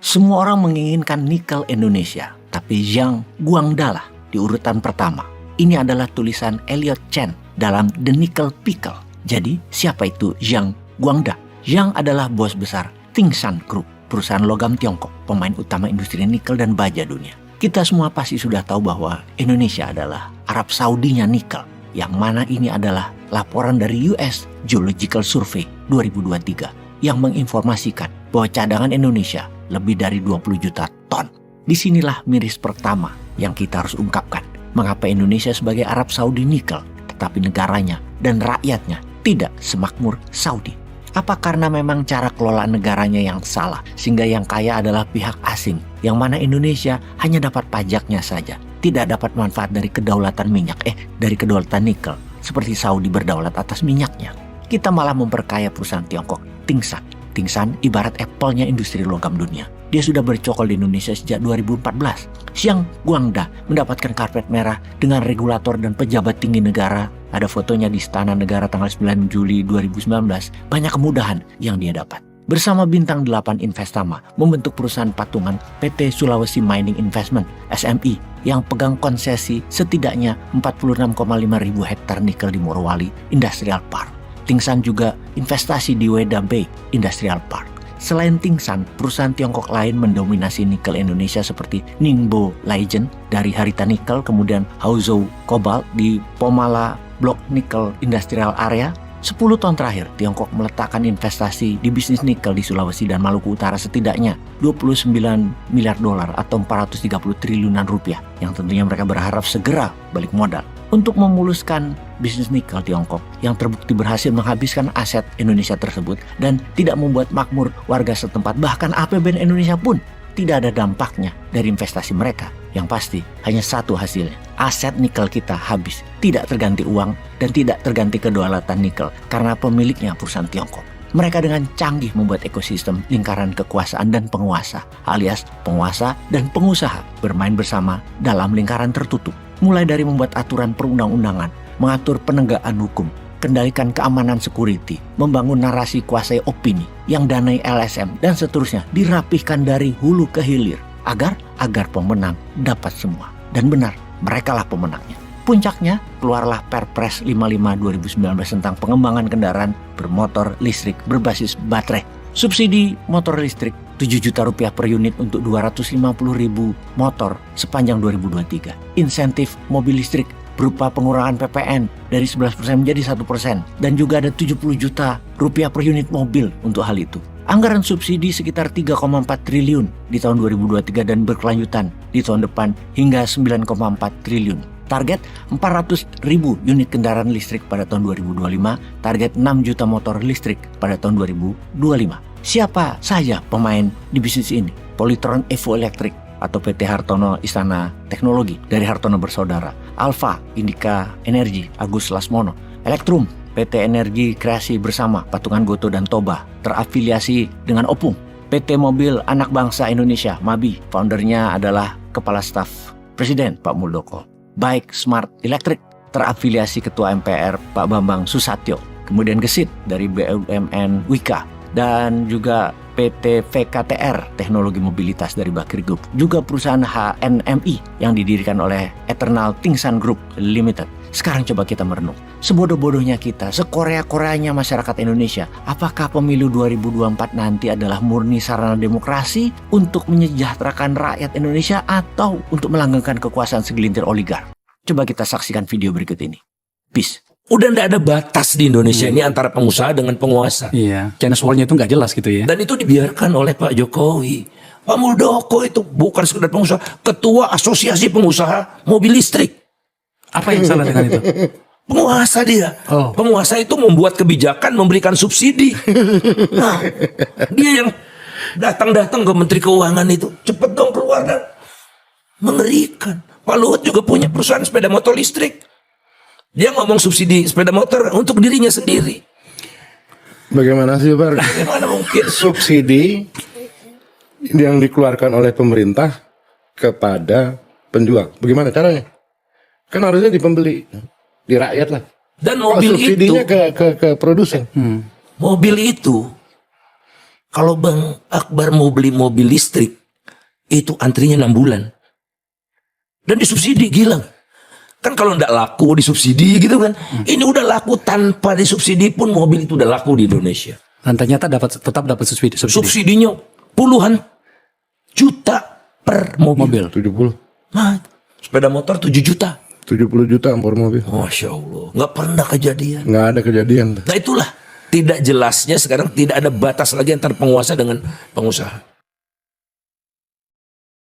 Semua orang menginginkan nikel Indonesia, tapi Zhang Guangda lah di urutan pertama. Ini adalah tulisan Elliot Chen dalam The Nickel Pickle. Jadi, siapa itu Zhang Guangda? Zhang adalah bos besar Tsingshan Group, perusahaan logam Tiongkok, pemain utama industri nikel dan baja dunia. Kita semua pasti sudah tahu bahwa Indonesia adalah Arab Saudinya nikel, yang mana ini adalah laporan dari US Geological Survey 2023 yang menginformasikan bahwa cadangan Indonesia lebih dari 20 juta ton. Disinilah miris pertama yang kita harus ungkapkan. Mengapa Indonesia sebagai Arab Saudi nikel, tetapi negaranya dan rakyatnya tidak semakmur Saudi? Apa karena memang cara kelola negaranya yang salah, sehingga yang kaya adalah pihak asing, yang mana Indonesia hanya dapat pajaknya saja, tidak dapat manfaat dari kedaulatan dari kedaulatan nikel, seperti Saudi berdaulat atas minyaknya? Kita malah memperkaya perusahaan Tiongkok, Tsingshan. Tsingshan ibarat Apple-nya industri logam dunia. Dia sudah bercokol di Indonesia sejak 2014. Zhang Guangda mendapatkan karpet merah dengan regulator dan pejabat tinggi negara. Ada fotonya di Istana Negara tanggal 9 Juli 2019. Banyak kemudahan yang dia dapat. Bersama Bintang 8 Investama membentuk perusahaan patungan PT Sulawesi Mining Investment (SMI) yang pegang konsesi setidaknya 46,5 ribu hektar nikel di Morowali Industrial Park. Tsingshan juga investasi di Weda Bay Industrial Park. Selain Tsingshan, perusahaan Tiongkok lain mendominasi nikel Indonesia seperti Ningbo Legend dari Harita Nikel, kemudian Haozhou Cobalt di Pomala Block Nickel Industrial Area. 10 tahun terakhir, Tiongkok meletakkan investasi di bisnis nikel di Sulawesi dan Maluku Utara setidaknya 29 miliar dolar atau 430 triliunan rupiah, yang tentunya mereka berharap segera balik modal. Untuk memuluskan bisnis nikel Tiongkok yang terbukti berhasil menghabiskan aset Indonesia tersebut dan tidak membuat makmur warga setempat, bahkan APBN Indonesia pun tidak ada dampaknya dari investasi mereka. Yang pasti hanya satu hasilnya, aset nikel kita habis, tidak terganti uang dan tidak terganti kedaulatan nikel karena pemiliknya perusahaan Tiongkok. Mereka dengan canggih membuat ekosistem lingkaran kekuasaan dan penguasa, alias penguasa dan pengusaha bermain bersama dalam lingkaran tertutup. Mulai dari membuat aturan perundang-undangan, mengatur penegakan hukum, kendalikan keamanan security, membangun narasi kuasai opini, yang danai LSM, dan seterusnya dirapihkan dari hulu ke hilir agar pemenang dapat semua. Dan benar, merekalah pemenangnya. Puncaknya, keluarlah Perpres 55 2019 tentang pengembangan kendaraan bermotor listrik berbasis baterai. Subsidi motor listrik 7 juta rupiah per unit untuk 250 ribu motor sepanjang 2023. Insentif mobil listrik berupa pengurangan PPN dari 11% menjadi 1%. Dan juga ada 70 juta rupiah per unit mobil untuk hal itu. Anggaran subsidi sekitar 3,4 triliun di tahun 2023 dan berkelanjutan di tahun depan hingga 9,4 triliun. Target 400 ribu unit kendaraan listrik pada tahun 2025, target 6 juta motor listrik pada tahun 2025. Siapa saja pemain di bisnis ini? Polytron Evo Electric atau PT Hartono Istana Teknologi dari Hartono Bersaudara, Alfa Indika Energi Agus Lasmono, Elektrum PT Energi Kreasi Bersama Patungan Goto dan Toba terafiliasi dengan Opung, PT Mobil Anak Bangsa Indonesia MABI, foundernya adalah Kepala Staf Presiden Pak Muldoko. Baik Smart Electric terafiliasi Ketua MPR Pak Bambang Susatyo, kemudian Gesit dari BUMN Wika, dan juga PT VKTR Teknologi Mobilitas dari Bakri Group, juga perusahaan HNMI yang didirikan oleh Eternal Tsingshan Group Limited. Sekarang coba kita merenung, sebodoh-bodohnya kita, sekorea-koreanya masyarakat Indonesia, apakah pemilu 2024 nanti adalah murni sarana demokrasi untuk menyejahterakan rakyat Indonesia atau untuk melanggengkan kekuasaan segelintir oligark? Coba kita saksikan video berikut ini. Peace. Udah nggak ada batas di Indonesia ini antara pengusaha dengan penguasa. Iya, Chinese wall-nya itu nggak jelas gitu ya. Dan itu dibiarkan oleh Pak Jokowi. Pak Muldoko itu bukan sekedar pengusaha, ketua asosiasi pengusaha mobil listrik. Apa yang salah dengan itu? Penguasa dia. Oh. Penguasa itu membuat kebijakan, memberikan subsidi. Nah, dia yang datang-datang ke Menteri Keuangan itu, cepet dong keluar dan mengerikan. Pak Luhut juga punya perusahaan sepeda motor listrik. Dia ngomong subsidi sepeda motor untuk dirinya sendiri. Bagaimana sih Pak? Bagaimana mungkin Subsidi yang dikeluarkan oleh pemerintah kepada penjual. Bagaimana caranya? Kan harusnya di pembeli, di rakyat lah. Dan mobil subsidinya itu ke produsen. Mobil itu Kalau Bang Akbar mau beli mobil listrik, itu antrinya 6 bulan. Dan disubsidi, gila. Kan kalau nggak laku disubsidi gitu kan. Ini udah laku tanpa disubsidi pun mobil itu udah laku di Indonesia. Dan ternyata tetap dapat subsidi. Subsidinya puluhan juta per mobil. 70. Nah, sepeda motor 7 juta. 70 juta per mobil. Masya Allah, nggak pernah kejadian. Nggak ada kejadian. Nah itulah tidak jelasnya sekarang tidak ada batas lagi antara penguasa dengan pengusaha.